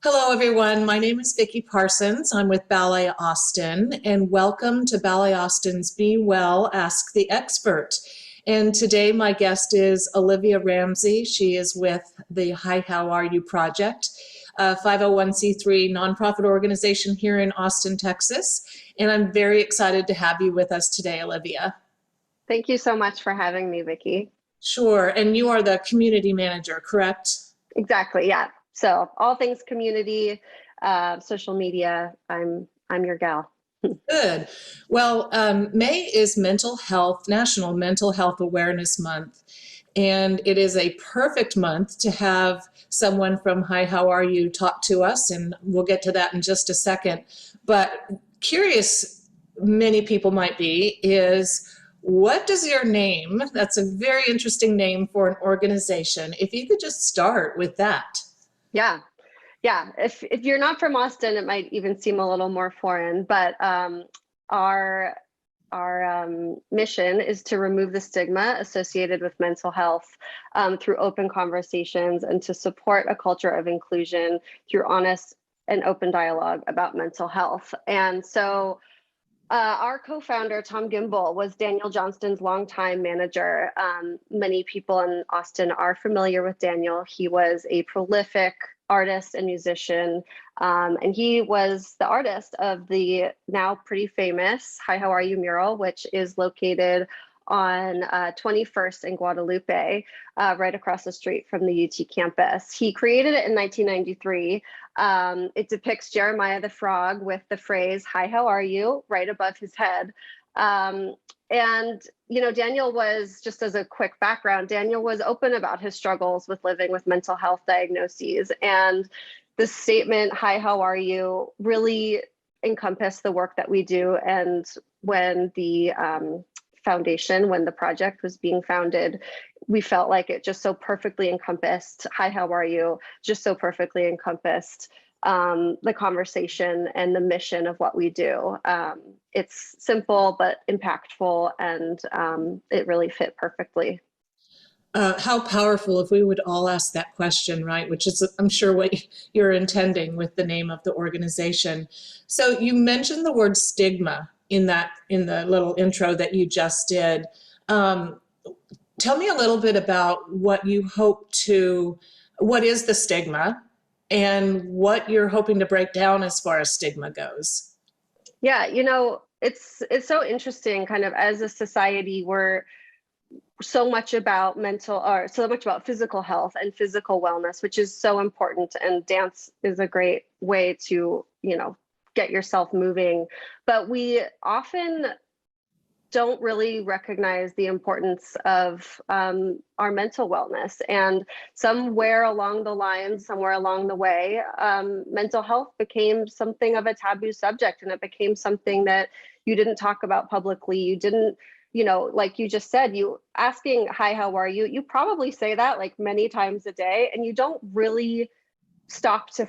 Hello, everyone. My name is Vicki Parsons. I'm with Ballet Austin, and welcome to Ballet Austin's Be Well, Ask the Expert. And today, my guest is Olivia Ramsay. She is with the Hi, How Are You Project, a 501c3 nonprofit organization here in Austin, Texas. And I'm very excited to have you with us today, Olivia. Thank you so much for having me, Vicki. Sure. And you are the community manager, correct? Exactly, yeah. So all things community, social media, I'm your gal. Good. Well, May is National Mental Health Awareness Month, and it is a perfect month to have someone from Hi, How Are You talk to us, and we'll get to that in just a second. But curious, many people might be, is what does your name, that's a very interesting name for an organization, if you could just start with that. Yeah, yeah. If you're not from Austin, it might even seem a little more foreign, but our mission is to remove the stigma associated with mental health through open conversations and to support a culture of inclusion through honest and open dialogue about mental health. And so our co-founder, Tom Gimbel, was Daniel Johnston's longtime manager. Many people in Austin are familiar with Daniel. He was a prolific artist and musician, and he was the artist of the now pretty famous Hi, How Are You mural, which is located on 21st in Guadalupe, right across the street from the UT campus. He created it in 1993. It depicts Jeremiah the frog with the phrase, "Hi, how are you?" right above his head. And, you know, Daniel was, just as a quick background, Daniel was open about his struggles with living with mental health diagnoses. And the statement, "Hi, how are you?" really encompassed the work that we do. And when the when the project was being founded, we felt like it just so perfectly encompassed "Hi, how are you?" Just so perfectly encompassed the conversation and the mission of what we do. It's simple but impactful, and it really fit perfectly. How powerful if we would all ask that question, right? Which is, I'm sure, what you're intending with the name of the organization. So you mentioned the word stigma in the little intro that you just did. Um, Tell me a little bit about what is the stigma and what you're hoping to break down as far as stigma goes. Yeah, you know, it's so interesting. Kind of as a society, we're so much about so much about physical health and physical wellness, which is so important. And dance is a great way to, get yourself moving. But we often don't really recognize the importance of our mental wellness. And somewhere along the way, mental health became something of a taboo subject, and it became something that you didn't talk about publicly. You didn't, like you just said, you asking, "Hi, how are you?" You probably say that like many times a day, and you don't really stop to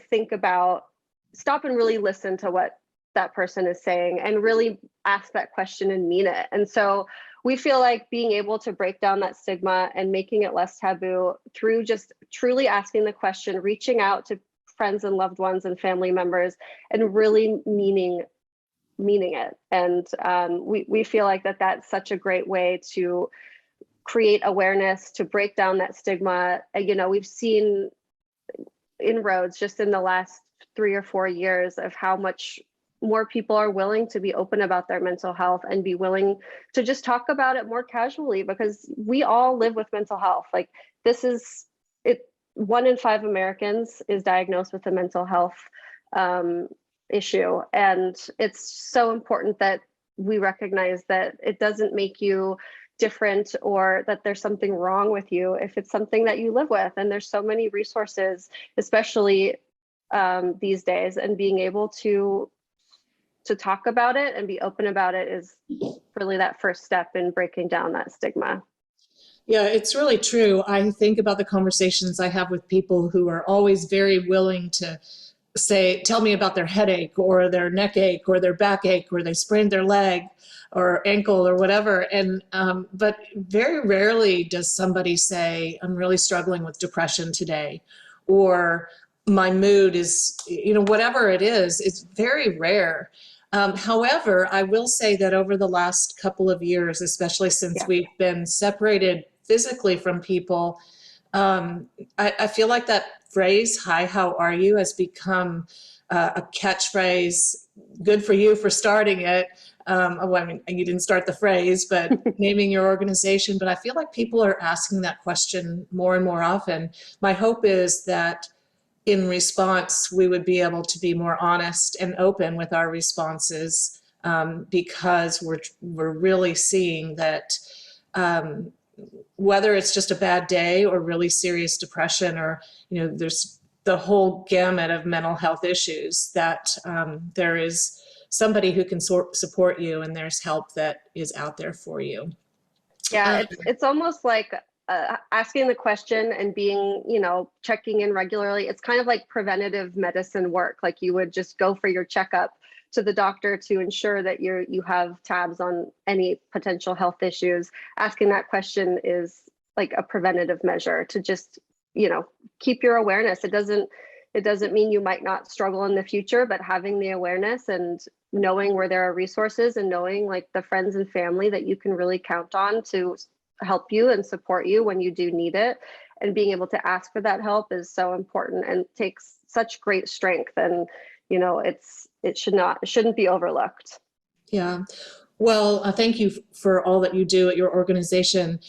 stop and really listen to what that person is saying and really ask that question and mean it. And so we feel like being able to break down that stigma and making it less taboo through just truly asking the question, reaching out to friends and loved ones and family members, and really meaning it. And we feel like that's such a great way to create awareness, to break down that stigma. We've seen inroads just in the last 3 or 4 years of how much more people are willing to be open about their mental health and be willing to just talk about it more casually, because we all live with mental health. Like, this is it. 1 in 5 Americans is diagnosed with a mental health issue. And it's so important that we recognize that it doesn't make you different or that there's something wrong with you if it's something that you live with. And there's so many resources, especially these days, and being able to talk about it and be open about it is really that first step in breaking down that stigma. Yeah, it's really true. I think about the conversations I have with people who are always very willing to tell me about their headache or their neck ache or their backache or they sprained their leg or ankle or whatever. And but very rarely does somebody say, "I'm really struggling with depression today," or my mood is, whatever it is, it's very rare. However, I will say that over the last couple of years, especially since Yeah. we've been separated physically from people, um, I feel like that phrase, "Hi, how are you?" has become a catchphrase. Good for you for starting it. Well, I mean, you didn't start the phrase, but naming your organization. But I feel like people are asking that question more and more often. My hope is that in response, we would be able to be more honest and open with our responses, because we're really seeing that, um, whether it's just a bad day or really serious depression, or there's the whole gamut of mental health issues, that there is somebody who can support you, and there's help that is out there for you. Yeah, Um, it's almost like asking the question and being, checking in regularly. It's kind of like preventative medicine work. Like you would just go for your checkup to the doctor to ensure that you have tabs on any potential health issues. Asking that question is like a preventative measure to just, keep your awareness. It doesn't mean you might not struggle in the future, but having the awareness and knowing where there are resources and knowing like the friends and family that you can really count on to help you and support you when you do need it, and being able to ask for that help is so important and takes such great strength. And it shouldn't be overlooked. yeah. Well, thank you for all that you do at your organization.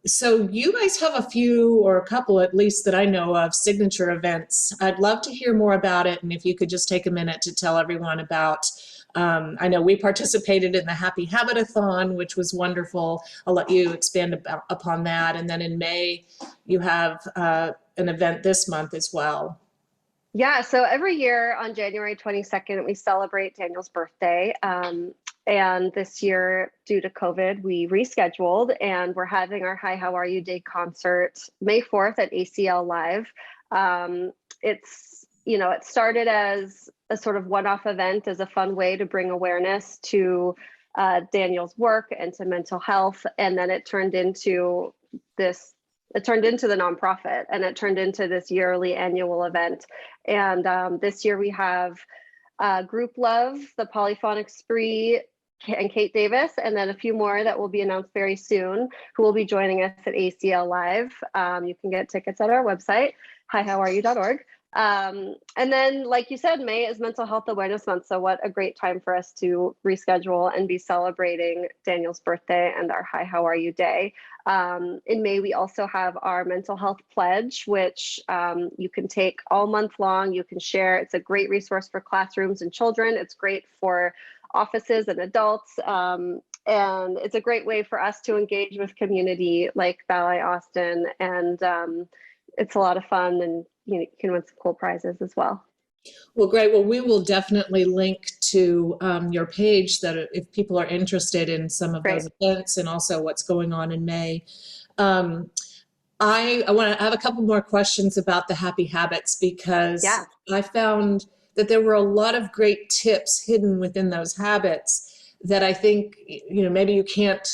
So you guys have a few, or a couple at least that I know of, signature events. I'd love to hear more about it. And if you could just take a minute to tell everyone about, I know we participated in the Happy Habitathon, which was wonderful. I'll let you expand upon that. And then in May, you have an event this month as well. Yeah, so every year on January 22nd, we celebrate Daniel's birthday. And this year, due to COVID, we rescheduled, and we're having our Hi, How Are You Day concert May 4th at ACL Live. It started as a sort of one-off event, as a fun way to bring awareness to Daniel's work and to mental health. And then it turned into this it turned into the nonprofit, and it turned into this yearly annual event. And this year we have Group Love, the Polyphonic Spree, and Kate Davis, and then a few more that will be announced very soon, who will be joining us at ACL Live. You can get tickets at our website, hihowareyou.org. And then, like you said, May is Mental Health Awareness Month. So what a great time for us to reschedule and be celebrating Daniel's birthday and our Hi, How Are You Day. In May, we also have our mental health pledge, which you can take all month long. You can share. It's a great resource for classrooms and children. It's great for offices and adults. And it's a great way for us to engage with community like Ballet Austin. And it's a lot of fun, and you can win some cool prizes as well. Well, great. Well, we will definitely link to your page, that if people are interested in some of Great. those events and also what's going on in May. Um, I want to have a couple more questions about the happy habits, because Yeah. I found that there were a lot of great tips hidden within those habits that I think, maybe you can't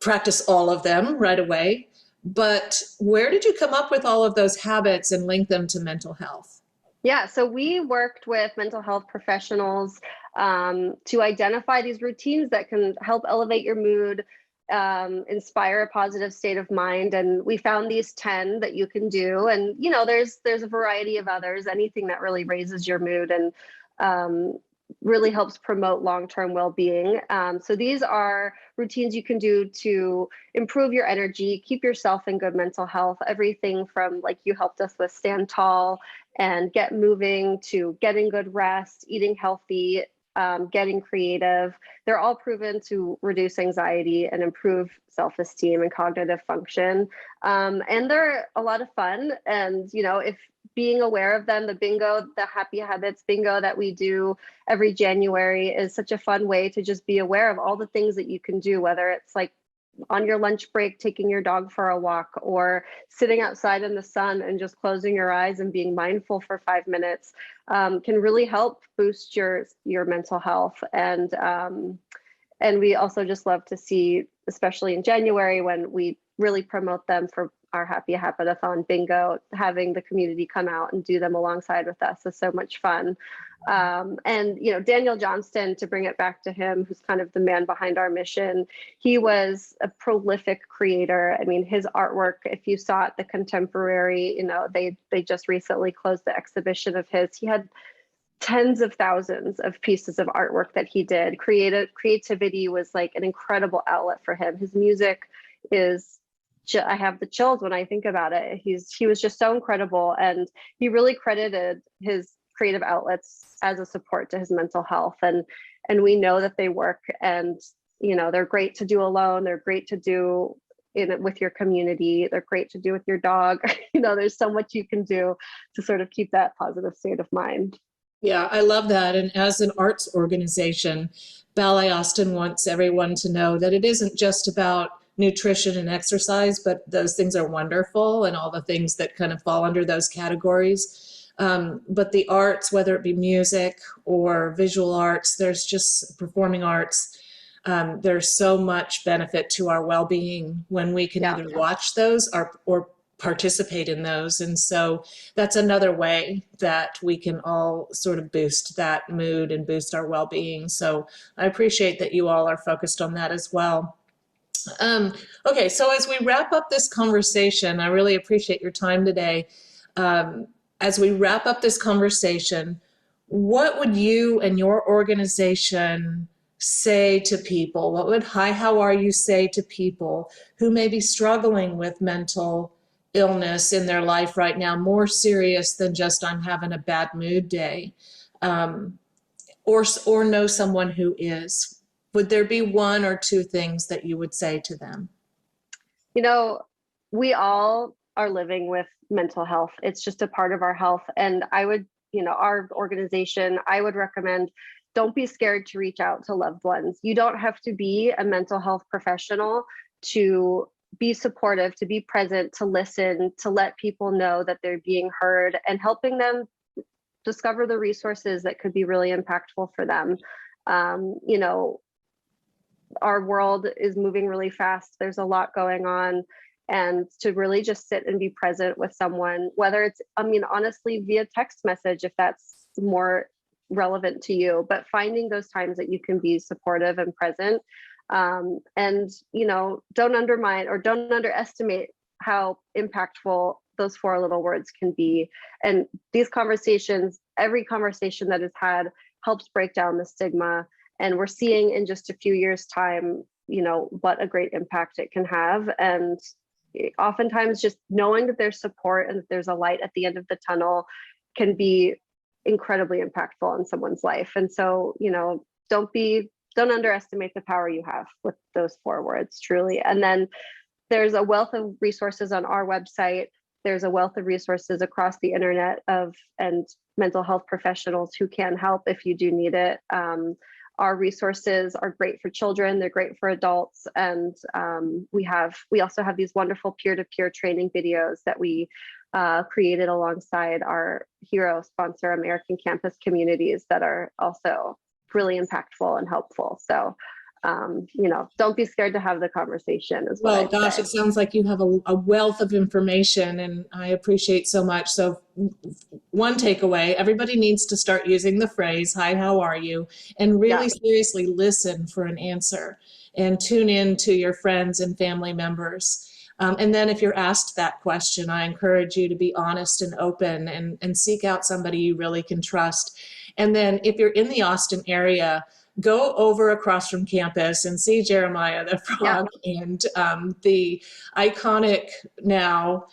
practice all of them right away. But where did you come up with all of those habits and link them to mental health? Yeah, so we worked with mental health professionals to identify these routines that can help elevate your mood, inspire a positive state of mind, and we found these 10 that you can do. And there's a variety of others. Anything that really raises your mood and really helps promote long-term well-being. So these are routines you can do to improve your energy, keep yourself in good mental health. Everything from, like you helped us with, stand tall and get moving, to getting good rest, eating healthy, getting creative. They're all proven to reduce anxiety and improve self-esteem and cognitive function. And they're a lot of fun. And, if being aware of them, the Happy Habits bingo that we do every January is such a fun way to just be aware of all the things that you can do, whether it's like on your lunch break, taking your dog for a walk, or sitting outside in the sun and just closing your eyes and being mindful for 5 minutes, can really help boost your mental health. And And we also just love to see, especially in January when we really promote them for our Happy Habitathon bingo, having the community come out and do them alongside with us is so much fun. And Daniel Johnston, to bring it back to him, who's kind of the man behind our mission, he was a prolific creator. I mean, his artwork, if you saw at the Contemporary, they just recently closed the exhibition of his. He had tens of thousands of pieces of artwork that he did. Creativity was like an incredible outlet for him. His music is, I have the chills when I think about it. He was just so incredible, and he really credited his creative outlets as a support to his mental health. And we know that they work, and they're great to do alone. They're great to do with your community. They're great to do with your dog. There's so much you can do to sort of keep that positive state of mind. Yeah, I love that. And as an arts organization, Ballet Austin wants everyone to know that it isn't just about nutrition and exercise, but those things are wonderful and all the things that kind of fall under those categories. But the arts, whether it be music or visual arts, there's just performing arts, there's so much benefit to our well-being when we can either watch those or participate in those. And so that's another way that we can all sort of boost that mood and boost our well-being. So I appreciate that you all are focused on that as well. Okay, so as we wrap up this conversation, I really appreciate your time today. As we wrap up this conversation, what would you and your organization say to people? What would Hi, How Are You say to people who may be struggling with mental illness in their life right now, more serious than just I'm having a bad mood day, or know someone who is? Would there be one or two things that you would say to them? We all are living with mental health. It's just a part of our health. And our organization, I would recommend, don't be scared to reach out to loved ones. You don't have to be a mental health professional to be supportive, to be present, to listen, to let people know that they're being heard, and helping them discover the resources that could be really impactful for them. Our world is moving really fast. There's a lot going on. And to really just sit and be present with someone, whether it's, honestly, via text message, if that's more relevant to you, but finding those times that you can be supportive and present. And don't undermine or don't underestimate how impactful those four little words can be. And these conversations, every conversation that is had, helps break down the stigma. And we're seeing in just a few years' time, what a great impact it can have. And oftentimes just knowing that there's support and that there's a light at the end of the tunnel can be incredibly impactful in someone's life. And so, don't underestimate the power you have with those four words, truly. And then there's a wealth of resources on our website. There's a wealth of resources across the internet and mental health professionals who can help if you do need it. Our resources are great for children. They're great for adults. And we also have these wonderful peer-to-peer training videos that we created alongside our hero sponsor, American Campus Communities, that are also really impactful and helpful. So, don't be scared to have the conversation as well. Well, gosh, it sounds like you have a wealth of information, and I appreciate so much. So one takeaway, everybody needs to start using the phrase, hi, how are you? And really seriously listen for an answer and tune in to your friends and family members. And then if you're asked that question, I encourage you to be honest and open and seek out somebody you really can trust. And then if you're in the Austin area, go over across from campus and see Jeremiah the Frog and the iconic now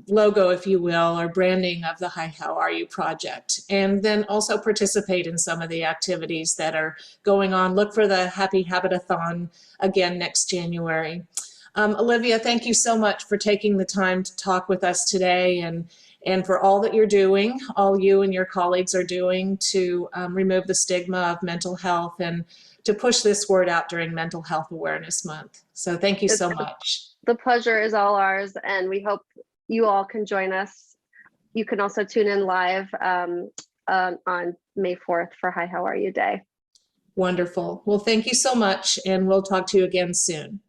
logo, if you will, or branding of the Hi, How Are You project. And then also participate in some of the activities that are going on. Look for the Happy Habitathon again next January. Olivia, thank you so much for taking the time to talk with us today and for all that you're doing, all you and your colleagues are doing to remove the stigma of mental health and to push this word out during Mental Health Awareness Month. So thank you so much. The pleasure is all ours, and we hope you all can join us. You can also tune in live on May 4th for Hi, How Are You Day. Wonderful. Well, thank you so much, and we'll talk to you again soon.